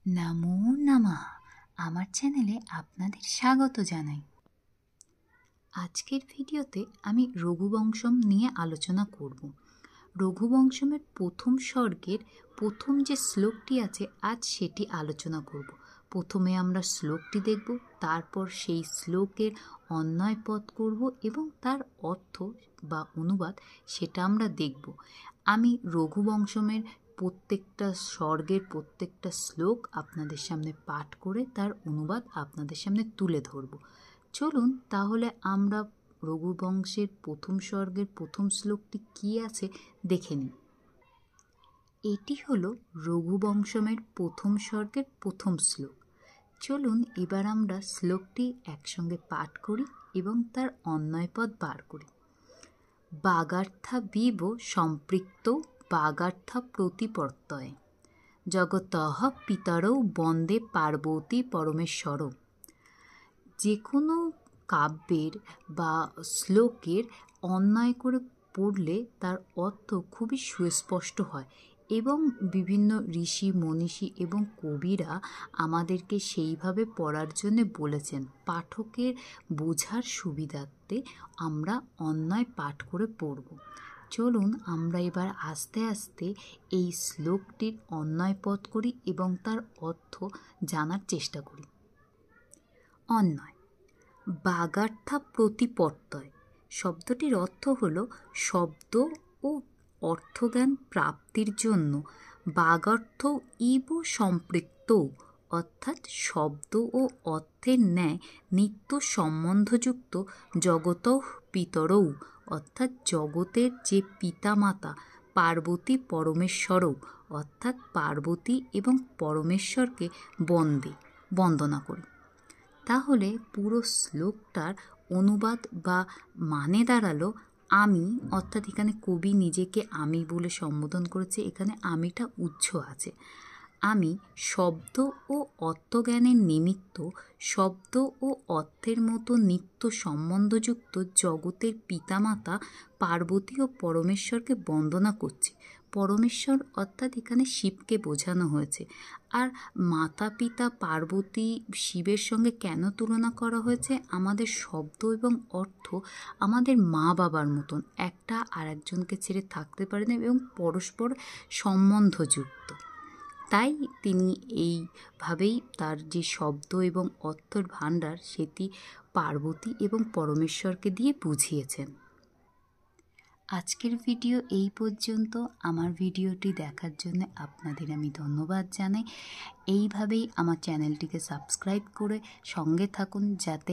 নমো নমঃ। আমার চ্যানেলে আপনাদের স্বাগত জানাই। আজকের ভিডিওতে আমি রঘুবংশম নিয়ে আলোচনা করব। রঘুবংশমের প্রথম সর্গের প্রথম যে শ্লোকটি আছে আজ সেটি আলোচনা করব। প্রথমে আমরা শ্লোকটি দেখব, তারপর সেই শ্লোকের অন্বয়পদ করব এবং তার অর্থ বা অনুবাদ সেটা আমরা দেখব। আমি রঘুবংশমের প্রত্যেকটা স্বর্গের প্রত্যেকটা শ্লোক আপনাদের সামনে পাঠ করে তার অনুবাদ আপনাদের সামনে তুলে ধরব। চলুন তাহলে আমরা রঘুবংশের প্রথম স্বর্গের প্রথম শ্লোকটি কী আছে দেখে নিই। এটি হলো রঘুবংশমের প্রথম স্বর্গের প্রথম শ্লোক। চলুন এবার আমরা শ্লোকটি একসঙ্গে পাঠ করি এবং তার অন্বয়পদ বার করি। বাগার্থা বিব সম্পৃক্ত বাগার্থা প্রতিপত্তয়ে জগতঃ পিতরৌ বন্দে পার্বতী পরমেশ্বর। যে কোনো কাব্যের বা শ্লোকের অন্যায় করে পড়লে তার অর্থ খুবই সুস্পষ্ট হয় এবং বিভিন্ন ঋষি মনীষী এবং কবিরা আমাদেরকে সেইভাবে পড়ার জন্য বলেছেন। পাঠকের বোঝার সুবিধার্থে আমরা অন্যায় পাঠ করে পড়ব। চলুন আমরা এবার আস্তে আস্তে এই শ্লোকটির অন্বয়পদ করি এবং তার অর্থ জানার চেষ্টা করি। অন্বয়। বাগার্থা প্রতিপত্তয় শব্দটির অর্থ হল শব্দ ও অর্থজ্ঞান প্রাপ্তির জন্য বাগার্থ ইব সম্পৃক্ত, অর্থাৎ শব্দ ও অর্থের ন্যায় নিত্য সম্বন্ধযুক্ত জগতঃ পিতরৌ, অর্থাৎ জগতের যে পিতামাতা পার্বতী পরমেশ্বরৌ, অর্থাৎ পার্বতী এবং পরমেশ্বরকে বন্দনা করি। তাহলে পুরো শ্লোকটার অনুবাদ বা মানে দাঁড়ালো আমি, অর্থাৎ এখানে কবি নিজেকে আমি বলে সম্বোধন করেছে, এখানে আমিটা উচ্চ আছে। আমি শব্দ ও অর্থজ্ঞানের নিমিত্ত শব্দ ও অর্থের মতো নিত্য সম্বন্ধযুক্ত জগতের পিতামাতা পার্বতী ও পরমেশ্বরকে বন্দনা করছি। পরমেশ্বর অর্থাৎ এখানে শিবকে বোঝানো হয়েছে। আর মাতা পিতা পার্বতী শিবের সঙ্গে কেন তুলনা করা হয়েছে? আমাদের শব্দ এবং অর্থ আমাদের মা বাবার মতন, একটা আর একজনকে ছেড়ে থাকতে পারে না এবং পরস্পর সম্বন্ধযুক্ত। তাই তিনি এইভাবেই তার যে শব্দ এবং অর্থের ভাণ্ডার সেটি পার্বতী এবং পরমেশ্বরকে দিয়ে বুঝিয়েছেন। আজকের ভিডিও এই পর্যন্ত। আমার ভিডিওটি দেখার জন্য আপনাদের আমি ধন্যবাদ জানাই। এইভাবেই আমার চ্যানেলটিকে সাবস্ক্রাইব করে সঙ্গে থাকুন, যাতে